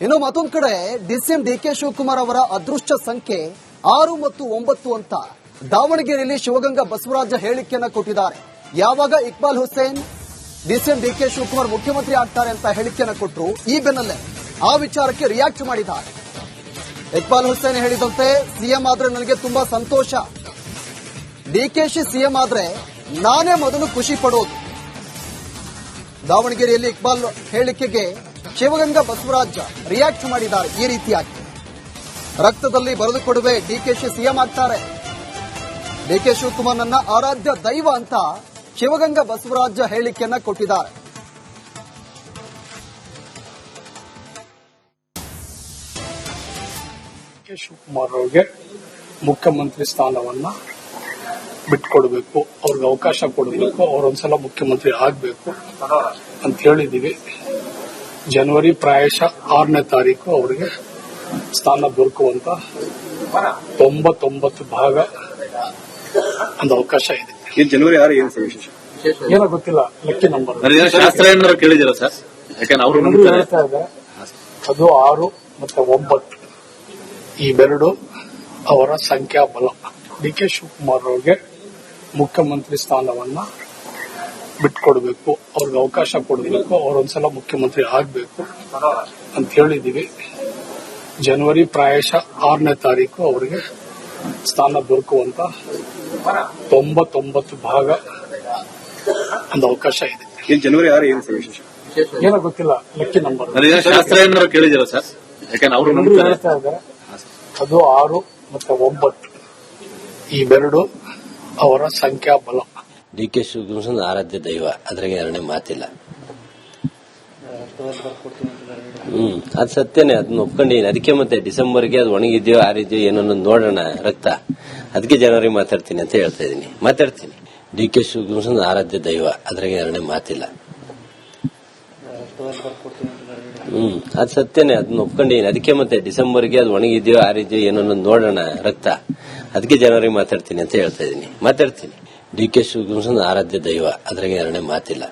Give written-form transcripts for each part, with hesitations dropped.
ಇನ್ನು ಮತ್ತೊಂದು ಕಡೆ ಡಿಸಿಎಂ ಡಿಕೆ ಶಿವಕುಮಾರ್ ಅವರ ಅದೃಷ್ಟ ಸಂಖ್ಯೆ 6 ಮತ್ತು 9 ಅಂತ ದಾವಣಗೆರೆಯಲ್ಲಿ ಶಿವಗಂಗಾ ಬಸವರಾಜ ಹೇಳಿಕೆಯನ್ನ ಕೊಟ್ಟಿದ್ದಾರೆ. ಯಾವಾಗ ಇಕ್ಬಾಲ್ ಹುಸೇನ್ ಡಿಸಿಎಂ ಡಿಕೆ ಶಿವಕುಮಾರ್ ಮುಖ್ಯಮಂತ್ರಿ ಆಗ್ತಾರೆ ಅಂತ ಹೇಳಿಕೆಯನ್ನ ಕೊಟ್ಟರು, ಈ ಬೆನ್ನಲ್ಲೇ ಆ ವಿಚಾರಕ್ಕೆ ರಿಯಾಕ್ಟ್ ಮಾಡಿದ್ದಾರೆ. ಇಕ್ಬಾಲ್ ಹುಸೇನ್ ಹೇಳಿದಂತೆ ಸಿಎಂ ಆದ್ರೆ ನನಗೆ ತುಂಬಾ ಸಂತೋಷ, ಡಿಕೆಶಿ ಸಿಎಂ ಆದ್ರೆ ನಾನೇ ಮೊದಲು ಖುಷಿ ಪಡೋದು. ದಾವಣಗೆರೆಯಲ್ಲಿ ಇಕ್ಬಾಲ್ ಹೇಳಿಕೆಗೆ ಶಿವಗಂಗಾ ಬಸವರಾಜ ರಿಯಾಕ್ಟ್ ಮಾಡಿದ್ದಾರೆ. ಈ ರೀತಿಯಾಗಿ ರಕ್ತದಲ್ಲಿ ಬರೆದುಕೊಡುವೆ ಡಿಕೆಶಿ ಸಿಎಂ ಆಗ್ತಾರೆ, ಡಿಕೆ ಶಿವಕುಮಾರ್ ನನ್ನ ಆರಾಧ್ಯ ದೈವ ಅಂತ ಶಿವಗಂಗಾ ಬಸವರಾಜ ಹೇಳಿಕೆಯನ್ನ ಕೊಟ್ಟಿದ್ದಾರೆ. ಡಿಕೆ ಶಿವಕುಮಾರ್ ಅವರಿಗೆ ಮುಖ್ಯಮಂತ್ರಿ ಸ್ಥಾನವನ್ನ ಬಿಟ್ಕೊಡ್ಬೇಕು, ಅವ್ರಿಗೆ ಅವಕಾಶ ಕೊಡಬೇಕು, ಅವರೊಂದ್ಸಲ ಮುಖ್ಯಮಂತ್ರಿ ಆಗಬೇಕು ಅಂತ ಹೇಳಿದೀವಿ. ಜನವರಿ ಪ್ರಾಯಶಃ 6ನೇ ತಾರೀಕು ಅವರಿಗೆ ಸ್ಥಾನ ದೊರಕುವಂತ 99 ಭಾಗ ಒಂದು ಅವಕಾಶ ಇದೆ. ಜನವರಿ 6 ಏನು ವಿಶೇಷ ಏನೋ ಗೊತ್ತಿಲ್ಲ, ಲಕ್ಕಿ ನಂಬರ್ ಶಾಸ್ತ್ರ ಏನಾದ್ರು ಕೇಳಿದಿರ ಸರ್? ಯಾಕಂದ್ರೆ ಅವರು ಹೇಳ್ತಾ ಇದ್ದಾರೆ ಅದು 6 ಮತ್ತು 9 ಇವೆರಡು ಅವರ ಸಂಖ್ಯಾಬಲ. ಡಿಕೆ ಶಿವಕುಮಾರ್ ಅವರಿಗೆ ಮುಖ್ಯಮಂತ್ರಿ ಸ್ಥಾನವನ್ನ ಬಿಟ್ಕೊಡ್ಬೇಕು, ಅವ್ರಿಗೆ ಅವಕಾಶ ಕೊಡಬೇಕು, ಅವರೊಂದ್ಸಲ ಮುಖ್ಯಮಂತ್ರಿ ಆಗಬೇಕು ಅಂತ ಹೇಳಿದೀವಿ. ಜನವರಿ ಪ್ರಾಯಶಃ 6ನೇ ತಾರೀಕು ಅವರಿಗೆ ಸ್ಥಾನ ದೊರಕುವಂತ 99 ಭಾಗ ಒಂದು ಅವಕಾಶ ಇದೆ. ಜನವರಿ 6 ಏನು ವಿಶೇಷ ಏನೋ ಗೊತ್ತಿಲ್ಲ, ಲಕ್ಕಿ ನಂಬರ್ ಶಾಸ್ತ್ರ ಏನಾದ್ರು ಕೇಳಿದಿರ ಸರ್? ಯಾಕಂದ್ರೆ ಅವರು ಹೇಳ್ತಾ ಇದ್ದಾರೆ ಅದು 6 ಮತ್ತು 9 ಇವೆರಡು ಅವರ ಸಂಖ್ಯಾಬಲ. ಡಿಕೆ ಶಿವಕುಮಾರ್ ಆರಾಧ್ಯ ದೈವ, ಅದ್ರಾಗ ಎರಡನೇ ಮಾತಿಲ್ಲ. ಅದು ಸತ್ಯನೇ, ಅದನ್ನ ಒಪ್ಕೊಂಡಿದ್ದೀನಿ. ಅದಕ್ಕೆ ಮತ್ತೆ ಡಿಸೆಂಬರ್ಗೆ ಅದು ಒಣಗಿದ್ಯೋ ಆರಿದ್ಯೋ ಏನೋ ನೋಡೋಣ ರಕ್ತ, ಅದಕ್ಕೆ ಜನವರಿ ಮಾತಾಡ್ತೀನಿ ಅಂತ ಹೇಳ್ತಾ ಇದ್ದೀನಿ. ಮಾತಾಡ್ತೀನಿ. ಡಿಕೆ ಶಿವಕುಮಾರ್ ಆರಾಧ್ಯ ದೈವ, ಅದ್ರಾಗ ಎರಡನೇ ಮಾತಿಲ್ಲ. ಅದು ಸತ್ಯನೇ, ಅದನ್ನ ಒಪ್ಕೊಂಡಿದ್ದೀನಿ. ಅದಕ್ಕೆ ಮತ್ತೆ ಡಿಸೆಂಬರ್ಗೆ ಅದು ಒಣಗಿದ್ಯೋ ಆರಿದ್ಯೋ ಏನೋ ನೋಡೋಣ ರಕ್ತ, ಅದಕ್ಕೆ ಜನವರಿ ಮಾತಾಡ್ತೀನಿ ಅಂತ ಹೇಳ್ತಾ ಇದ್ದೀನಿ. ಮಾತಾಡ್ತೀನಿ. ಡಿಕೆ ಶಿವಕುಮಾರ್ ಆರಾಧ್ಯ ದೈವ, ಅದ್ರಾಗ ಎರಡನೇ ಮಾತಿಲ್ಲ.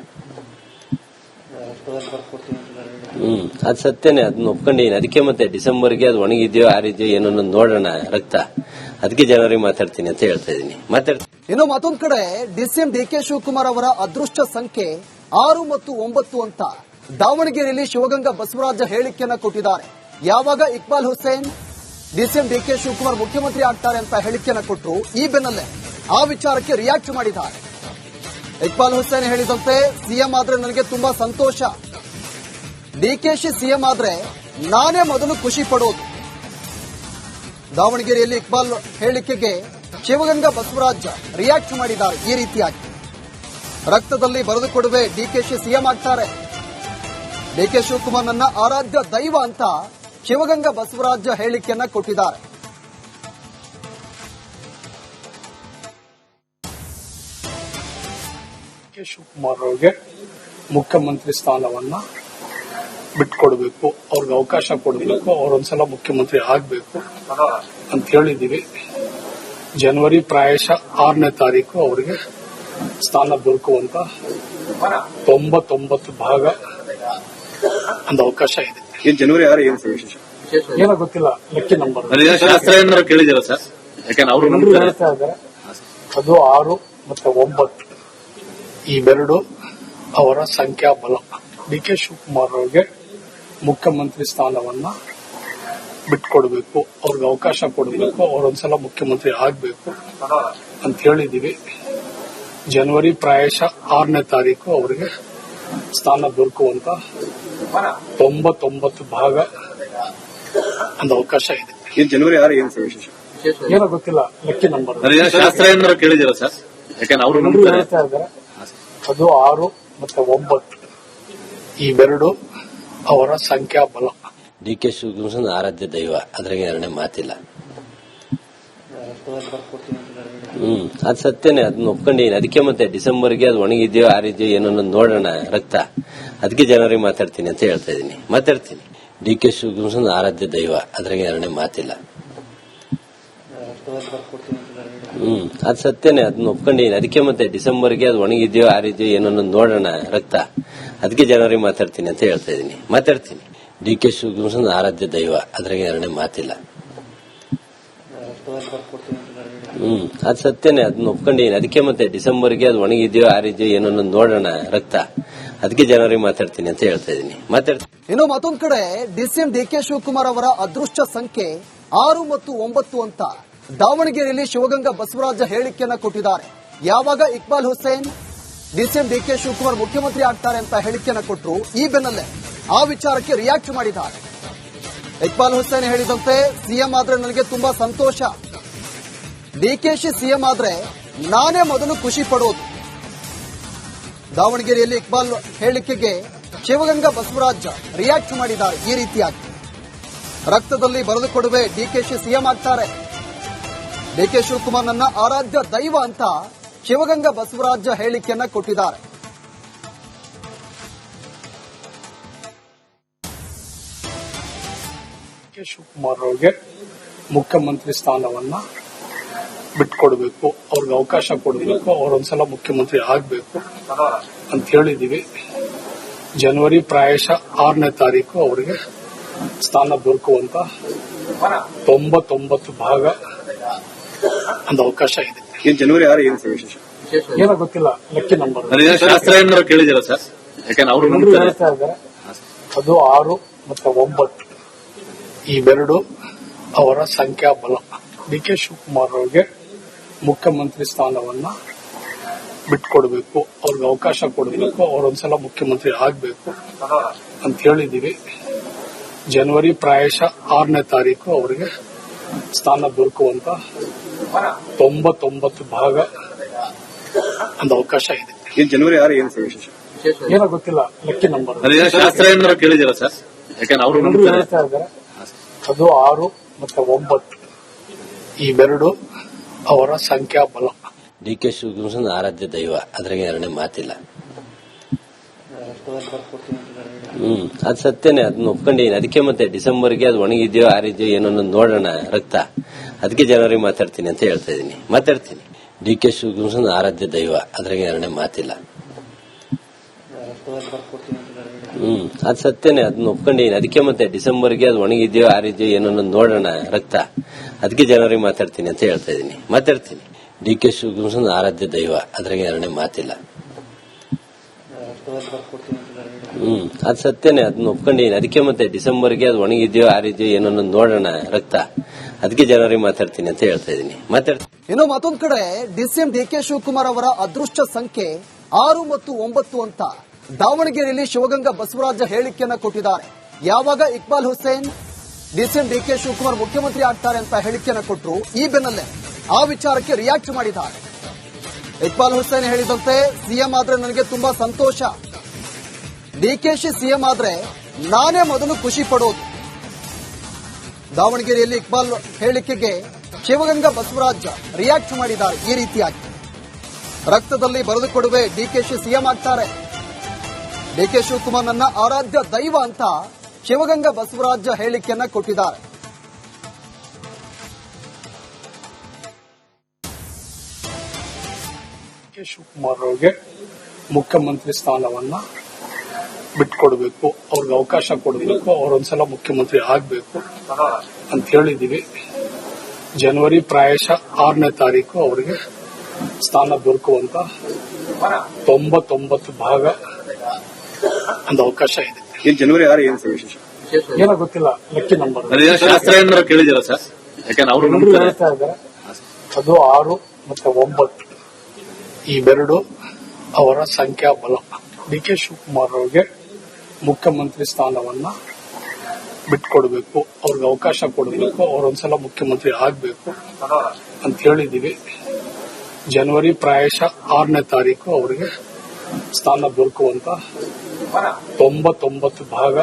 ಅದು ಸತ್ಯನೇ, ಅದನ್ನ ಒಪ್ಕೊಂಡಿದ್ದೀನಿ. ಅದಕ್ಕೆ ಮತ್ತೆ ಡಿಸೆಂಬರ್ಗೆ ಅದು ಒಣಗಿದ್ಯೋ ಆರಿದ್ಯೋ ಏನೋ ನೋಡೋಣ ರಕ್ತ, ಅದಕ್ಕೆ ಜನವರಿ ಮಾತಾಡ್ತೀನಿ ಅಂತ ಹೇಳ್ತಾ ಇದ್ದೀನಿ. ಮಾತಾಡ್ತೀನಿ. ಇನ್ನು ಮತ್ತೊಂದು ಕಡೆ ಡಿಸಿಎಂ ಡಿಕೆ ಶಿವಕುಮಾರ್ ಅವರ ಅದೃಷ್ಟ ಸಂಖ್ಯೆ 6 ಮತ್ತು 9 ಅಂತ ದಾವಣಗೆರೆಯಲ್ಲಿ ಶಿವಗಂಗಾ ಬಸವರಾಜ ಹೇಳಿಕೆಯನ್ನ ಕೊಟ್ಟಿದ್ದಾರೆ. ಯಾವಾಗ ಇಕ್ಬಾಲ್ ಹುಸೇನ್ ಡಿಸಿಎಂ ಡಿಕೆ ಶಿವಕುಮಾರ್ ಮುಖ್ಯಮಂತ್ರಿ ಆಗ್ತಾರೆ ಅಂತ ಹೇಳಿಕೆಯನ್ನ ಕೊಟ್ಟರು, ಈ ಬೆನ್ನಲ್ಲೇ ಆ ವಿಚಾರಕ್ಕೆ ರಿಯಾಕ್ಟ್ ಮಾಡಿದ್ದಾರೆ. ಇಕ್ಬಾಲ್ ಹುಸೇನ್ ಹೇಳಿದಂತೆ ಸಿಎಂ ಆದ್ರೆ ನನಗೆ ತುಂಬಾ ಸಂತೋಷ, ಡಿಕೆಶಿ ಸಿಎಂ ಆದ್ರೆ ನಾನೇ ಮೊದಲು ಖುಷಿ ಪಡೋದು. ದಾವಣಗೆರೆಯಲ್ಲಿ ಇಕ್ಬಾಲ್ ಹೇಳಿಕೆಗೆ ಶಿವಗಂಗಾ ಬಸವರಾಜ ರಿಯಾಕ್ಟ್ ಮಾಡಿದ್ದಾರೆ. ಈ ರೀತಿಯಾಗಿ ರಕ್ತದಲ್ಲಿ ಬರೆದುಕೊಡುವೆ ಡಿಕೆಶಿ ಸಿಎಂ ಆಗ್ತಾರೆ, ಡಿಕೆ ಶಿವಕುಮಾರ್ ನನ್ನ ಆರಾಧ್ಯ ದೈವ ಅಂತ ಶಿವಗಂಗಾ ಬಸವರಾಜ ಹೇಳಿಕೆಯನ್ನ ಕೊಟ್ಟಿದ್ದಾರೆ. ಡಿಕೆ ಶಿವಕುಮಾರ್ ಅವರಿಗೆ ಮುಖ್ಯಮಂತ್ರಿ ಸ್ಥಾನವನ್ನ ಬಿಟ್ಕೊಡ್ಬೇಕು, ಅವ್ರಿಗೆ ಅವಕಾಶ ಕೊಡಬೇಕು, ಅವರೊಂದ್ಸಲ ಮುಖ್ಯಮಂತ್ರಿ ಆಗಬೇಕು ಅಂತ ಹೇಳಿದೀವಿ. ಜನವರಿ ಪ್ರಾಯಶಃ 6ನೇ ತಾರೀಕು ಅವರಿಗೆ ಸ್ಥಾನ ದೊರಕುವಂತ 99 ಭಾಗ ಒಂದು ಅವಕಾಶ ಇದೆ. ಜನವರಿ 6 ಏನು ವಿಶೇಷ ಏನೋ ಗೊತ್ತಿಲ್ಲ, ಲಕ್ಕಿ ನಂಬರ್ ಶಾಸ್ತ್ರ ಏನಾದ್ರು ಕೇಳಿದಿರ ಸರ್? ಯಾಕಂದ್ರೆ ಅವರು ಹೇಳ್ತಾ ಇದ್ದಾರೆ ಅದು 6 ಮತ್ತು 9 ಇವೆರಡು ಅವರ ಸಂಖ್ಯಾಬಲ. ಡಿಕೆ ಶಿವಕುಮಾರ್ ಅವರಿಗೆ ಮುಖ್ಯಮಂತ್ರಿ ಸ್ಥಾನವನ್ನ ಬಿಟ್ಕೊಡ್ಬೇಕು, ಅವ್ರಿಗೆ ಅವಕಾಶ ಕೊಡಬೇಕು, ಅವರೊಂದ್ಸಲ ಮುಖ್ಯಮಂತ್ರಿ ಆಗಬೇಕು ಅಂತ ಹೇಳಿದೀವಿ. ಜನವರಿ ಪ್ರಾಯಶಃ 6ನೇ ತಾರೀಕು ಅವರಿಗೆ ಸ್ಥಾನ ದೊರಕುವಂತ 99 ಭಾಗ ಒಂದು ಅವಕಾಶ ಇದೆ. ಜನವರಿ 6 ಏನು ವಿಶೇಷ ಏನೋ ಗೊತ್ತಿಲ್ಲ, ಲಕ್ಕಿ ನಂಬರ್ ಶಾಸ್ತ್ರ ಏನಾದ್ರು ಕೇಳಿದಿರ ಸರ್? ಯಾಕಂದ್ರೆ ಅವರು ಹೇಳ್ತಾ ಇದ್ದಾರೆ ಅದು 6 ಮತ್ತು 9 ಇವೆರಡು ಅವರ ಸಂಖ್ಯಾಬಲ. ಡಿಕೆ ಶಿವಕುಮಾರ್ ಆರಾಧ್ಯ ದೈವ, ಅದ್ರಾಗ ಎರಡನೇ ಮಾತಿಲ್ಲ. ಅದು ಸತ್ಯನೇ, ಅದನ್ನ ಒಪ್ಕೊಂಡಿದ್ದೀನಿ. ಅದಕ್ಕೆ ಮತ್ತೆ ಡಿಸೆಂಬರ್ಗೆ ಅದು ಒಣಗಿದ್ಯೋ ಆರಿದ್ಯೋ ಏನೋ ನೋಡೋಣ ರಕ್ತ, ಅದಕ್ಕೆ ಜನವರಿ ಮಾತಾಡ್ತೀನಿ ಅಂತ ಹೇಳ್ತಾ ಇದ್ದೀನಿ. ಮಾತಾಡ್ತೀನಿ. ಡಿಕೆ ಶಿವಕುಮಾರ್ ಆರಾಧ್ಯ ದೈವ, ಅದ್ರಾಗ ಎರಡನೇ ಮಾತಿಲ್ಲ. ಅದು ಸತ್ಯನೇ, ಅದನ್ನ ಒಪ್ಕೊಂಡಿದ್ದೀನಿ. ಅದಕ್ಕೆ ಮತ್ತೆ ಡಿಸೆಂಬರ್ಗೆ ಅದು ಒಣಗಿದ್ಯೋ ಆರಿದ್ಯೋ ಏನೋ ನೋಡೋಣ ರಕ್ತ, ಅದಕ್ಕೆ ಜನವರಿ ಮಾತಾಡ್ತೀನಿ ಅಂತ ಹೇಳ್ತಾ ಇದ್ದೀನಿ. ಮಾತಾಡ್ತೀನಿ. ಡಿ ಕೆ ಶಿವಕುಮಾರ್ ಆರಾಧ್ಯ ದೈವ, ಅದ್ರಾಗ ಎರಡನೇ ಮಾತಿಲ್ಲ. ಅದು ಸತ್ಯನೇ, ಅದನ್ನ ಒಪ್ಕೊಂಡಿದ್ದೀನಿ. ಅದಕ್ಕೆ ಮತ್ತೆ ಡಿಸೆಂಬರ್ಗೆ ಅದು ಒಣಗಿದ್ಯೋ ಆರಿದ್ಯೋ ಏನೋ ನೋಡೋಣ ರಕ್ತ, ಅದಕ್ಕೆ ಜನವರಿ ಮಾತಾಡ್ತೀನಿ ಅಂತ ಹೇಳ್ತಾ ಇದ್ದೀನಿ. ಇನ್ನು ಮತ್ತೊಂದು ಕಡೆ ಡಿಸಿಎಂ ಡಿಕೆ ಶಿವಕುಮಾರ್ ಅವರ ಅದೃಷ್ಟ ಸಂಖ್ಯೆ 6 ಮತ್ತು 9 ಅಂತ ದಾವಣಗೆರೆಯಲ್ಲಿ ಶಿವಗಂಗಾ ಬಸವರಾಜ ಹೇಳಿಕೆಯನ್ನ ಕೊಟ್ಟಿದ್ದಾರೆ. ಯಾವಾಗ ಇಕ್ಬಾಲ್ ಹುಸೇನ್ ಡಿಸಿಎಂ ಡಿಕೆ ಶಿವಕುಮಾರ್ ಮುಖ್ಯಮಂತ್ರಿ ಆಗ್ತಾರೆ ಅಂತ ಹೇಳಿಕೆಯನ್ನ ಕೊಟ್ಟರು, ಈ ಬೆನ್ನಲ್ಲೇ ಆ ವಿಚಾರಕ್ಕೆ ರಿಯಾಕ್ಟ್ ಮಾಡಿದ್ದಾರೆ. ಇಕ್ಬಾಲ್ ಹುಸೇನ್ ಹೇಳಿದಂತೆ ಸಿಎಂ ಆದ್ರೆ ನನಗೆ ತುಂಬಾ ಸಂತೋಷ, ಡಿಕೆಶಿ ಸಿಎಂ ಆದ್ರೆ ನಾನೇ ಮೊದಲು ಖುಷಿ ಪಡೋದು. ದಾವಣಗೆರೆಯಲ್ಲಿ ಇಕ್ಬಾಲ್ ಹೇಳಿಕೆಗೆ ಶಿವಗಂಗಾ ಬಸವರಾಜ್ ರಿಯಾಕ್ಟ್ ಮಾಡಿದ್ದಾರೆ ಈ ರೀತಿಯಾಗಿ. ರಕ್ತದಲ್ಲಿ ಬರೆದುಕೊಡುವೆ, ಡಿಕೆಶಿ ಸಿಎಂ ಆಗ್ತಾರೆ, ಡಿಕೆ ಶಿವಕುಮಾರ್ ನನ್ನ ಆರಾಧ್ಯ ದೈವ ಅಂತ ಶಿವಗಂಗಾ ಬಸವರಾಜ್ ಹೇಳಿಕೆಯನ್ನ ಕೊಟ್ಟಿದ್ದಾರೆ. ಕೆ ಶಿವಕುಮಾರ್ ಅವರಿಗೆ ಮುಖ್ಯಮಂತ್ರಿ ಸ್ಥಾನವನ್ನ ಬಿಟ್ಕೊಡ್ಬೇಕು, ಅವ್ರಿಗೆ ಅವಕಾಶ ಕೊಡಬೇಕು, ಅವರೊಂದ್ಸಲ ಮುಖ್ಯಮಂತ್ರಿ ಆಗಬೇಕು ಅಂತ ಹೇಳಿದೀವಿ. ಜನವರಿ ಪ್ರಾಯಶಃ 6ನೇ ತಾರೀಕು ಅವರಿಗೆ ಸ್ಥಾನ ದೊರಕುವಂತ 99 ಭಾಗ ಒಂದು ಅವಕಾಶ ಇದೆ. ಜನವರಿ 6 ಏನು ವಿಶೇಷ ಏನೋ ಗೊತ್ತಿಲ್ಲ, ಲೆಕ್ಕ ನಂಬರ್ ಶಾಸ್ತ್ರ ಏನಾದ್ರು ಕೇಳಿದಿರಾ ಸರ್? ಯಾಕಂದ್ರೆ ಅವರು ಹೇಳ್ತಾ ಇದ್ದಾರೆ ಅದು 6 ಮತ್ತು 9 ಇವೆರಡು ಅವರ ಸಂಖ್ಯಾಬಲ. ಡಿ ಕೆ ಶಿವಕುಮಾರ್ ಅವರಿಗೆ ಮುಖ್ಯಮಂತ್ರಿ ಸ್ಥಾನವನ್ನ ಬಿಟ್ಕೊಡ್ಬೇಕು, ಅವ್ರಿಗೆ ಅವಕಾಶ ಕೊಡಬೇಕು, ಅವರೊಂದ್ಸಲ ಮುಖ್ಯಮಂತ್ರಿ ಆಗಬೇಕು ಅಂತ ಹೇಳಿದೀವಿ. ಜನವರಿ ಪ್ರಾಯಶಃ 6ನೇ ತಾರೀಕು ಅವರಿಗೆ ಸ್ಥಾನ ದೊರಕುವಂತ 99 ಭಾಗ ಒಂದು ಅವಕಾಶ ಇದೆ. ಜನವರಿ 6 ಏನು ವಿಶೇಷ ಏನೋ ಗೊತ್ತಿಲ್ಲ, ಲೆಕ್ಕ ನಂಬರ್ ಶಾಸ್ತ್ರ ಏನಾದ್ರು ಕೇಳಿದಿರಾ ಸರ್? ಯಾಕಂದ್ರೆ ಅವರು ಹೇಳ್ತಾ ಇದ್ದಾರೆ ಅದು 6 ಮತ್ತು 9 ಇವೆರಡು ಅವರ ಸಂಖ್ಯಾಬಲ. ಡಿ ಕೆ ಶಿವಕುಮಾರ್ ಆರಾಧ್ಯ ದೈವ, ಅದ್ರಾಗ ಎರಡನೇ ಮಾತಿಲ್ಲ. ಅದು ಸತ್ಯನೇ, ಅದನ್ನ ಒಪ್ಕೊಂಡಿದ್ದೀನಿ. ಅದಕ್ಕೆ ಮತ್ತೆ ಡಿಸೆಂಬರ್ಗೆ ಅದು ಒಣಗಿದ್ಯೋ ಆರಿದ್ಯೋ ಏನೋ ನೋಡೋಣ ರಕ್ತ, ಅದಕ್ಕೆ ಜನವರಿ ಮಾತಾಡ್ತೀನಿ ಅಂತ ಹೇಳ್ತಾ ಇದ್ದೀನಿ. ಡಿ ಕೆ ಶಿವಕುಮಾರ್ ಆರಾಧ್ಯ ದೈವ, ಅದ್ರಾಗ ಎರಡನೇ ಮಾತಿಲ್ಲ. ಅದು ಸತ್ಯನೇ, ಅದನ್ನ ಒಪ್ಕೊಂಡಿದ್ದೀನಿ. ಅದಕ್ಕೆ ಮತ್ತೆ ಡಿಸೆಂಬರ್ಗೆ ಅದು ಒಣಗಿದ್ಯೋ ಆರಿದ್ಯೋ ಏನೋ ನೋಡೋಣ ರಕ್ತ, ಅದಕ್ಕೆ ಜನವರಿ ಮಾತಾಡ್ತೀನಿ ಅಂತ ಹೇಳ್ತಾ ಇದ್ದೀನಿ. ಡಿ ಕೆ ಶಿವಕುಮಾರ್ ಆರಾಧ್ಯ ದೈವ, ಅದ್ರಾಗ ಎರಡನೇ ಮಾತಿಲ್ಲ. ಅದು ಸತ್ಯನೇ, ಅದನ್ನ ಒಪ್ಕೊಂಡಿದ್ದೀನಿ. ಅದಕ್ಕೆ ಮತ್ತೆ ಡಿಸೆಂಬರ್ಗೆ ಅದು ಒಣಗಿದ್ಯೋ ಆರಿದ್ಯೋ ಏನೋ ನೋಡೋಣ ರಕ್ತ, ಅದಕ್ಕೆ ಜನವರಿ ಮಾತಾಡ್ತೀನಿ ಅಂತ ಹೇಳ್ತಾ ಇದ್ದೀನಿ. ಇನ್ನು ಮತ್ತೊಂದು ಕಡೆ ಡಿಸಿಎಂ ಡಿಕೆ ಶಿವಕುಮಾರ್ ಅವರ ಅದೃಷ್ಟ ಸಂಖ್ಯೆ 6 ಮತ್ತು 9 ಅಂತ ದಾವಣಗೆರೆಯಲ್ಲಿ ಶಿವಗಂಗಾ ಬಸವರಾಜ ಹೇಳಿಕೆಯನ್ನ ಕೊಟ್ಟಿದ್ದಾರೆ. ಯಾವಾಗ ಇಕ್ಬಾಲ್ ಹುಸೇನ್ ಡಿಸಿಎಂ ಡಿಕೆ ಶಿವಕುಮಾರ್ ಮುಖ್ಯಮಂತ್ರಿ ಆಗ್ತಾರೆ ಅಂತ ಹೇಳಿಕೆಯನ್ನ ಕೊಟ್ಟರು, ಈ ಬೆನ್ನಲ್ಲೇ ಆ ವಿಚಾರಕ್ಕೆ ರಿಯಾಕ್ಟ್ ಮಾಡಿದ್ದಾರೆ. ಇಕ್ಬಾಲ್ ಹುಸೇನ್ ಹೇಳಿದಂತೆ ಸಿಎಂ ಆದ್ರೆ ನನಗೆ ತುಂಬಾ ಸಂತೋಷ, ಡಿಕೆಶಿ ಸಿಎಂ ಆದ್ರೆ ನಾನೇ ಮೊದಲು ಖುಷಿ ಪಡೋದು. ದಾವಣಗೆರೆಯಲ್ಲಿ ಇಕ್ಬಾಲ್ ಹೇಳಿಕೆಗೆ ಶಿವಗಂಗಾ ಬಸವರಾಜ್ ರಿಯಾಕ್ಟ್ ಮಾಡಿದ್ದಾರೆ ಈ ರೀತಿಯಾಗಿ. ರಕ್ತದಲ್ಲಿ ಬರೆದುಕೊಡುವೆ, ಡಿಕೆಶಿ ಸಿಎಂ ಆಗ್ತಾರೆ, ಡಿಕೆ ಶಿವಕುಮಾರ್ ನನ್ನ ಆರಾಧ್ಯ ದೈವ ಅಂತ ಶಿವಗಂಗಾ ಬಸವರಾಜ್ ಹೇಳಿಕೆಯನ್ನ ಕೊಟ್ಟಿದ್ದಾರೆ. ಕೆ ಶಿವಕುಮಾರ್ ಅವರಿಗೆ ಮುಖ್ಯಮಂತ್ರಿ ಸ್ಥಾನವನ್ನ ಬಿಟ್ಕೊಡ್ಬೇಕು, ಅವ್ರಿಗೆ ಅವಕಾಶ ಕೊಡಬೇಕು, ಅವರೊಂದ್ಸಲ ಮುಖ್ಯಮಂತ್ರಿ ಆಗಬೇಕು ಅಂತ ಹೇಳಿದೀವಿ. ಜನವರಿ ಪ್ರಾಯಶಃ 6ನೇ ತಾರೀಕು ಅವರಿಗೆ ಸ್ಥಾನ ದೊರಕುವಂತ 99 ಭಾಗ ಒಂದು ಅವಕಾಶ ಇದೆ. ಜನವರಿ 6 ಏನು ವಿಶೇಷ ಏನೋ ಗೊತ್ತಿಲ್ಲ, ಲೆಕ್ಕ ನಂಬರ್ ಶಾಸ್ತ್ರ ಏನಾದ್ರು ಕೇಳಿದಿರಾ ಸರ್? ಯಾಕಂದ್ರೆ ಅವರು ಹೇಳ್ತಾ ಇದ್ದಾರೆ ಅದು 6 ಮತ್ತು 9 ಇವೆರಡು ಅವರ ಸಂಖ್ಯಾಬಲ. ಡಿ ಕೆ ಶಿವಕುಮಾರ್ ಅವರಿಗೆ ಮುಖ್ಯಮಂತ್ರಿ ಸ್ಥಾನವನ್ನ ಬಿಟ್ಕೊಡ್ಬೇಕು, ಅವ್ರಿಗೆ ಅವಕಾಶ ಕೊಡಬೇಕು, ಅವರೊಂದ್ಸಲ ಮುಖ್ಯಮಂತ್ರಿ ಆಗಬೇಕು ಅಂತ ಹೇಳಿದೀವಿ. ಜನವರಿ ಪ್ರಾಯಶಃ 6ನೇ ತಾರೀಕು ಅವರಿಗೆ ಸ್ಥಾನ ದೊರಕುವಂತ 99 ಭಾಗ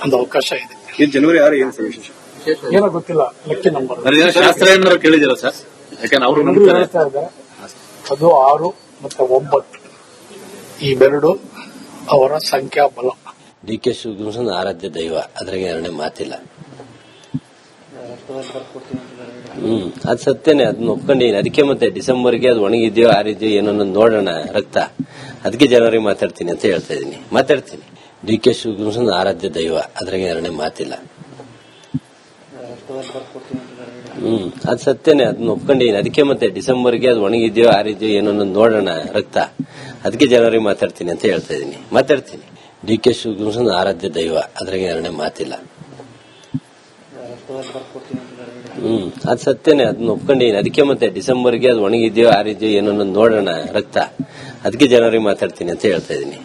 ಒಂದು ಅವಕಾಶ ಇದೆ. ಜನವರಿ 6 ಏನು ವಿಶೇಷ ಏನೋ ಗೊತ್ತಿಲ್ಲ, ಲೆಕ್ಕ ನಂಬರ್ ಶಾಸ್ತ್ರ ಏನಾದ್ರು ಕೇಳಿದಿರಾ ಸರ್? ಯಾಕಂದ್ರೆ ಅವರು ಹೇಳ್ತಾ ಇದ್ದಾರೆ ಅದು 6 ಮತ್ತು 9 ಇವೆರಡು ಅವರ ಸಂಖ್ಯಾಬಲ. ಡಿ ಕೆ ಶಿವಕುಮಾರ್ ಆರಾಧ್ಯ ದೈವ, ಅದ್ರಾಗ ಎರಡನೇ ಮಾತಿಲ್ಲ. ಅದು ಸತ್ಯನೇ, ಅದನ್ನ ಒಪ್ಕೊಂಡಿದ್ದೀನಿ. ಅದಕ್ಕೆ ಮತ್ತೆ ಡಿಸೆಂಬರ್ಗೆ ಅದು ಒಣಗಿದ್ಯೋ ಆರಿದ್ಯೋ ಏನೋ ನೋಡೋಣ ರಕ್ತ, ಅದಕ್ಕೆ ಜನವರಿ ಮಾತಾಡ್ತೀನಿ ಅಂತ ಹೇಳ್ತಾ ಇದ್ದೀನಿ. ಡಿ ಕೆ ಶಿವಕುಮಾರ್ ಆರಾಧ್ಯ ದೈವ, ಅದ್ರಾಗ ಎರಡನೇ ಮಾತಿಲ್ಲ. ಅದು ಸತ್ಯನೇ, ಅದನ್ನ ಒಪ್ಕೊಂಡಿದ್ದೀನಿ. ಅದಕ್ಕೆ ಮತ್ತೆ ಡಿಸೆಂಬರ್ಗೆ ಅದು ಒಣಗಿದ್ಯೋ ಆರಿದ್ಯೋ ಏನೋ ನೋಡೋಣ ರಕ್ತ, ಅದಕ್ಕೆ ಜನವರಿಗೆ ಮಾತಾಡ್ತೀನಿ ಅಂತ ಹೇಳ್ತಾ ಇದ್ದೀನಿ. ಮಾತಾಡ್ತೀನಿ. ಡಿ ಕೆ ಶಿವಕುಮಾರ್ ಆರಾಧ್ಯ ದೈವ, ಅದ್ರಾಗ ಎರಡನೇ ಮಾತಿಲ್ಲ. ಅದು ಸತ್ಯನೇ, ಅದನ್ನ ಒಪ್ಕೊಂಡಿದ್ದೀನಿ. ಅದಕ್ಕೆ ಮತ್ತೆ ಡಿಸೆಂಬರ್ಗೆ ಅದು ಒಣಗಿದ್ಯೋ ಆರಿದ್ಯೋ ಏನೋ ನೋಡೋಣ ರಕ್ತ, ಅದಕ್ಕೆ ಜನವರಿಗೆ ಮಾತಾಡ್ತೀನಿ ಅಂತ ಹೇಳ್ತಾ ಇದ್ದೀನಿ.